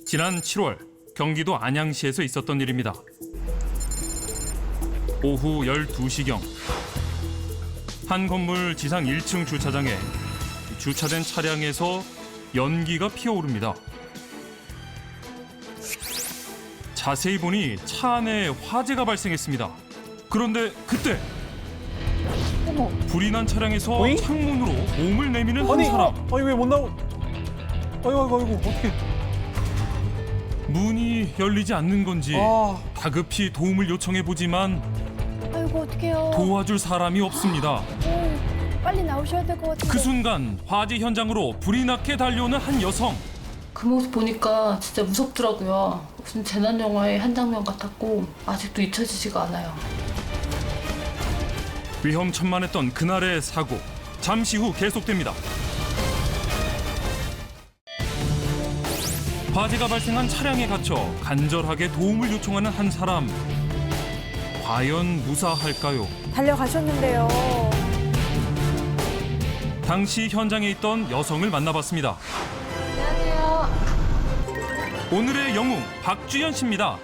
지난 7월 경기도 안양시에서 있었던 일입니다. 오후 12시경 한 건물 지상 1층 주차장에 주차된 차량에서 연기가 피어오릅니다. 자세히 보니 차 안에 화재가 발생했습니다. 그런데 그때 불이 난 차량에서 어이? 창문으로 몸을 내미는 한 아니, 사람. 아니 왜 못 나오? 아이고 어떻게? 문이 열리지 않는 건지 다급히 도움을 요청해 보지만 아이고 어떡해요. 도와줄 사람이 없습니다. 빨리 나오셔야 될 것 같은데. 그 순간 화재 현장으로 불이 나게 달려오는 한 여성. 그 모습 보니까 진짜 무섭더라고요. 무슨 재난 영화의 한 장면 같았고 아직도 잊혀지지가 않아요. 위험천만했던 그날의 사고. 잠시 후 계속됩니다. 화재가 발생한 차량에 갇혀 간절하게 도움을 요청하는 한 사람. 과연 무사할까요? 달려가셨는데요. 당시 현장에 있던 여성을 만나봤습니다. 안녕하세요. 오늘의 영웅 박주연 씨입니다.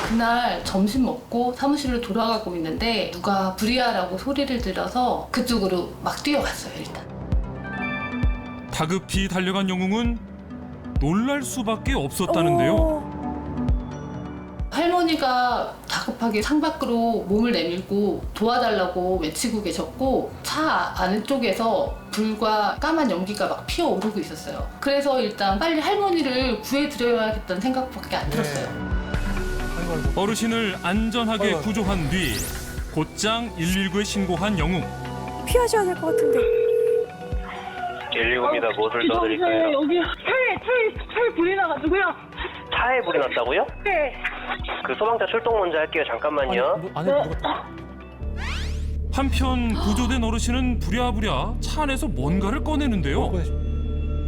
그날 점심 먹고 사무실로 돌아가고 있는데 누가 불이야라고 소리를 들어서 그쪽으로 막 뛰어갔어요 일단. 다급히 달려간 영웅은 놀랄 수밖에 없었다는데요. 할머니가 다급하게 창밖으로 몸을 내밀고 도와달라고 외치고 계셨고 차 안쪽에서 불과 까만 연기가 막 피어오르고 있었어요. 그래서 일단 빨리 할머니를 구해드려야겠다는 생각밖에 안 들었어요. 어르신을 안전하게 구조한 뒤 곧장 119에 신고한 영웅. 피하셔야 될 것 같은데. 119입니다. 무엇을 도와드릴까요? 여기 차에 불이 나가지고요. 차에 불이 났다고요? 네. 그 소방차 출동 먼저 할게요. 잠깐만요. 안에 누가? 한편 구조된 어르신은 부랴부랴 차 안에서 뭔가를 꺼내는데요.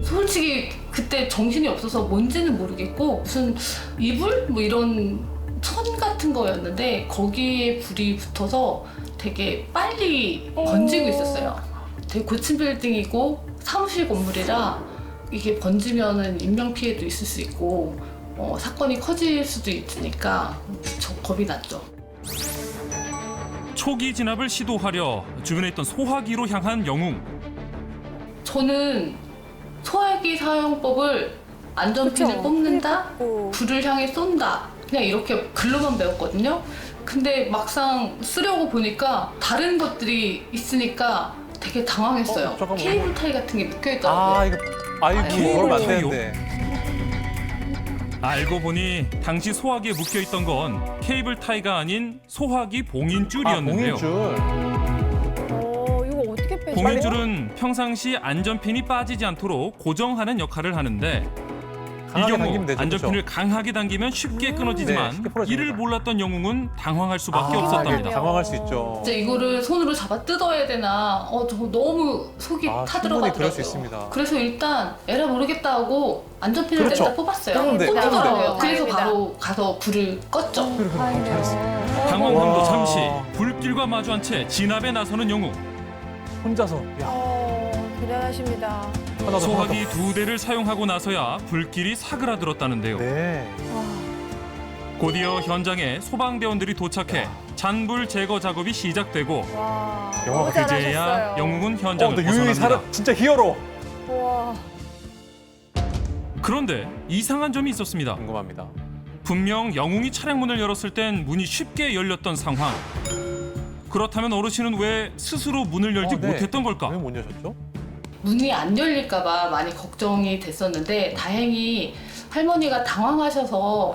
솔직히 그때 정신이 없어서 뭔지는 모르겠고 무슨 이불? 뭐 이런 천 같은 거였는데 거기에 불이 붙어서 되게 빨리 번지고 있었어요. 되게 고층 빌딩이고 사무실 건물이라 이게 번지면은 인명피해도 있을 수 있고 사건이 커질 수도 있으니까 저 겁이 났죠. 초기 진압을 시도하려 주변에 있던 소화기로 향한 영웅. 저는 소화기 사용법을 안전핀을 그쵸. 뽑는다, 오. 불을 향해 쏜다 그냥 이렇게 글로만 배웠거든요. 근데 막상 쓰려고 보니까 다른 것들이 있으니까 되게 당황했어요. 잠깐만. 케이블 타이 같은 게 묶여있더라고요. 아이고 그러면 안 되는데. 알고 보니 당시 소화기에 묶여있던 건 케이블 타이가 아닌 소화기 봉인줄이었는데요. 봉인줄. 이거 어떻게 빼죠? 봉인줄은 평상시 안전핀이 빠지지 않도록 고정하는 역할을 하는데 이 강하게 경우 당기면 되죠, 안전핀을 그렇죠? 강하게 당기면 쉽게 네, 끊어지지만 쉽게 풀어집니다. 이를 몰랐던 영웅은 당황할 수밖에 없었답니다. 당황할 수 있죠. 진짜 이거를 손으로 잡아 뜯어야 되나 저 너무 속이 충분히 타들어가더라고요. 그럴 수 있습니다. 그래서 일단 에라 모르겠다 하고 안전핀을 그렇죠. 냈다 뽑았어요. 그런데. 뽑히더라고요. 그래서 다행이다. 바로 가서 불을 껐죠. 당황함도 와. 잠시 불길과 마주한 채 진압에 나서는 영웅. 혼자서. 야, 대단하십니다. 하나 더. 소화기 2대를 사용하고 나서야 불길이 사그라들었다는데요. 네. 곧이어 현장에 소방대원들이 도착해 잔불 제거 작업이 시작되고 와. 영화가 너무 그제야 잘하셨어요. 영웅은 현장을 근데 유유히 벗어납니다. 진짜 히어로. 와. 그런데 이상한 점이 있었습니다. 궁금합니다. 분명 영웅이 차량 문을 열었을 땐 문이 쉽게 열렸던 상황. 그렇다면 어르신은 왜 스스로 문을 열지 네. 못했던 걸까? 왜 못 여셨죠? 문이 안 열릴까 봐 많이 걱정이 됐었는데 다행히 할머니가 당황하셔서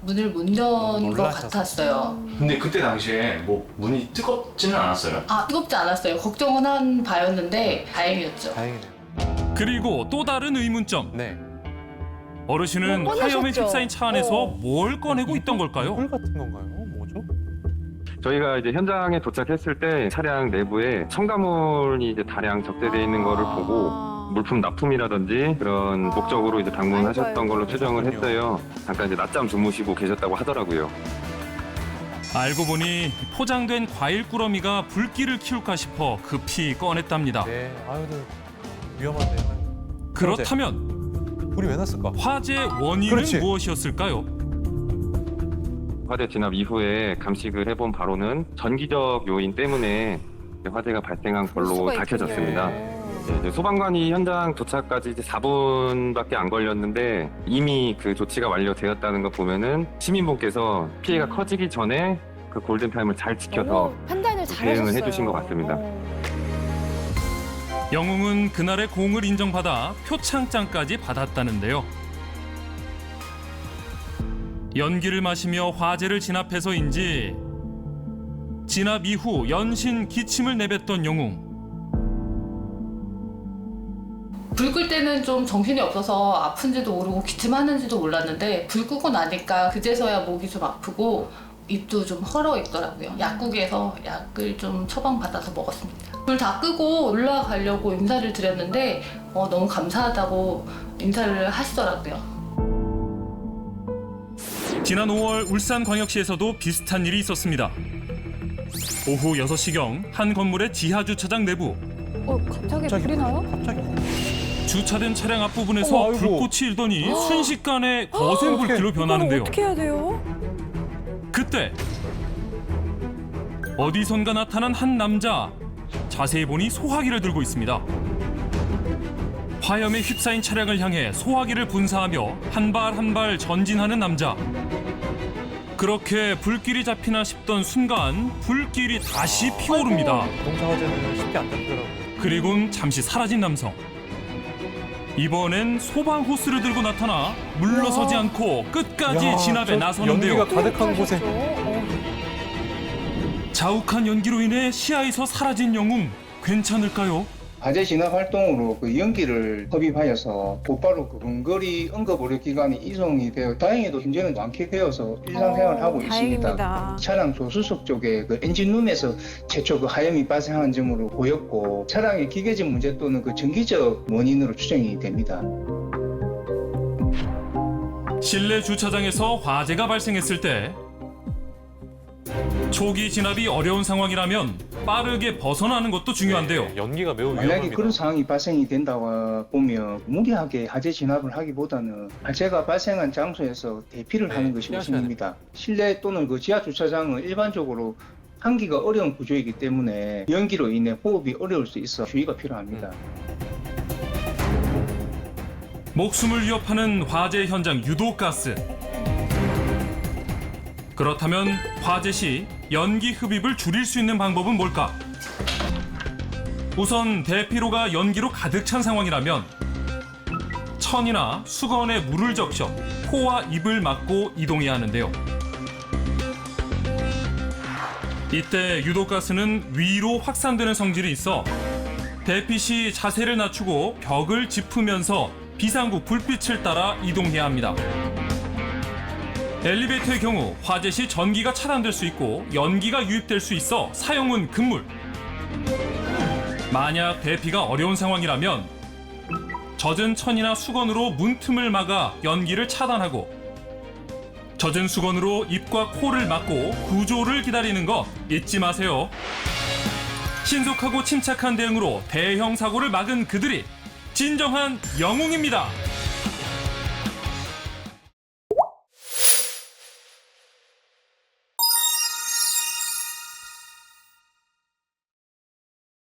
문을 못 연 것 놀라셨어요. 같았어요. 근데 그때 당시에 뭐 문이 뜨겁지는 않았어요? 뜨겁지 않았어요. 걱정은 한 바였는데 다행이었죠. 다행이네요. 그리고 또 다른 의문점. 네. 어르신은 뭐 화염에 꺼내셨죠? 휩싸인 차 안에서 뭘 꺼내고 있던 걸까요? 꿀 같은 건가요? 뭐죠? 저희가 이제 현장에 도착했을 때 차량 내부에 첨가물이 이제 다량 적재되어 있는 거를 보고 물품 납품이라든지 그런 목적으로 이제 방문하셨던 걸로 추정을 했어요. 잠깐 이제 낮잠 주무시고 계셨다고 하더라고요. 알고 보니 포장된 과일 꾸러미가 불길을 키울까 싶어 급히 꺼냈답니다. 네. 아유, 위험한데요. 그렇다면 불이 왜 났을까? 화재 원인은 그렇지. 무엇이었을까요? 화재 진압 이후에 감식을 해본 바로는 전기적 요인 때문에 화재가 발생한 그럴 걸로 수가 밝혀졌습니다. 있군요. 네, 이제 소방관이 현장 도착까지 이제 4분밖에 안 걸렸는데 이미 그 조치가 완료되었다는 거 보면은 시민분께서 피해가 커지기 전에 그 골든타임을 잘 지켜서 너무 판단을 잘하셨어요. 대응을 해주신 것 같습니다. 영웅은 그날의 공을 인정받아 표창장까지 받았다는데요. 연기를 마시며 화재를 진압해서인지 진압 이후 연신 기침을 내뱉던 영웅. 불 끌 때는 좀 정신이 없어서 아픈지도 모르고 기침하는지도 몰랐는데 불 끄고 나니까 그제서야 목이 좀 아프고 입도 좀 헐어 있더라고요. 약국에서 약을 좀 처방받아서 먹었습니다. 불 다 끄고 올라가려고 인사를 드렸는데 너무 감사하다고 인사를 하시더라고요. 지난 5월 울산광역시에서도 비슷한 일이 있었습니다. 오후 6시경 한 건물의 지하 주차장 내부. 갑자기 불이 나요? 갑자기. 주차된 차량 앞부분에서 어머, 아이고. 불꽃이 일더니 순식간에 거센 불길로 변하는데요. 어떻게 해야 돼요? 그때 어디선가 나타난 한 남자. 자세히 보니 소화기를 들고 있습니다. 화염에 휩싸인 차량을 향해 소화기를 분사하며 한 발 한 발 전진하는 남자. 그렇게 불길이 잡히나 싶던 순간 불길이 다시 피오릅니다. 자동차 화재는 쉽게 안 잡히더라고요. 그리곤 잠시 사라진 남성. 이번엔 소방 호스를 들고 나타나 물러서지 야. 않고 끝까지 야, 진압에 저 나서는데요. 연기가 가득한 곳에. 자욱한 연기로 인해 시야에서 사라진 영웅. 괜찮을까요? 화재 진압 활동으로 그 연기를 흡입하여서 곧바로 그 근거리 응급의료기관에 이송이 되어 다행히도 현재는 완쾌되어서 일상생활을 하고 있습니다. 다행입니다. 차량 조수석 쪽에 그 엔진룸에서 최초 그 화염이 발생한 점으로 보였고 차량의 기계적 문제 또는 그 전기적 원인으로 추정이 됩니다. 실내 주차장에서 화재가 발생했을 때 초기 진압이 어려운 상황이라면 빠르게 벗어나는 것도 중요한데요. 네, 연기가 매우 만약에 위험합니다. 그런 상황이 발생이 된다고 보면 무리하게 화재 진압을 하기보다는 화재가 발생한 장소에서 대피를 네, 하는 것이 피하셔야 우선입니다. 실내 또는 그 지하 주차장은 일반적으로 환기가 어려운 구조이기 때문에 연기로 인해 호흡이 어려울 수 있어 주의가 필요합니다. 목숨을 위협하는 화재 현장 유도가스. 그렇다면 화재 시 연기 흡입을 줄일 수 있는 방법은 뭘까? 우선 대피로가 연기로 가득 찬 상황이라면 천이나 수건에 물을 적셔 코와 입을 막고 이동해야 하는데요. 이때 유도가스는 위로 확산되는 성질이 있어 대피 시 자세를 낮추고 벽을 짚으면서 비상구 불빛을 따라 이동해야 합니다. 엘리베이터의 경우 화재 시 전기가 차단될 수 있고 연기가 유입될 수 있어 사용은 금물. 만약 대피가 어려운 상황이라면 젖은 천이나 수건으로 문틈을 막아 연기를 차단하고 젖은 수건으로 입과 코를 막고 구조를 기다리는 것 잊지 마세요. 신속하고 침착한 대응으로 대형 사고를 막은 그들이 진정한 영웅입니다.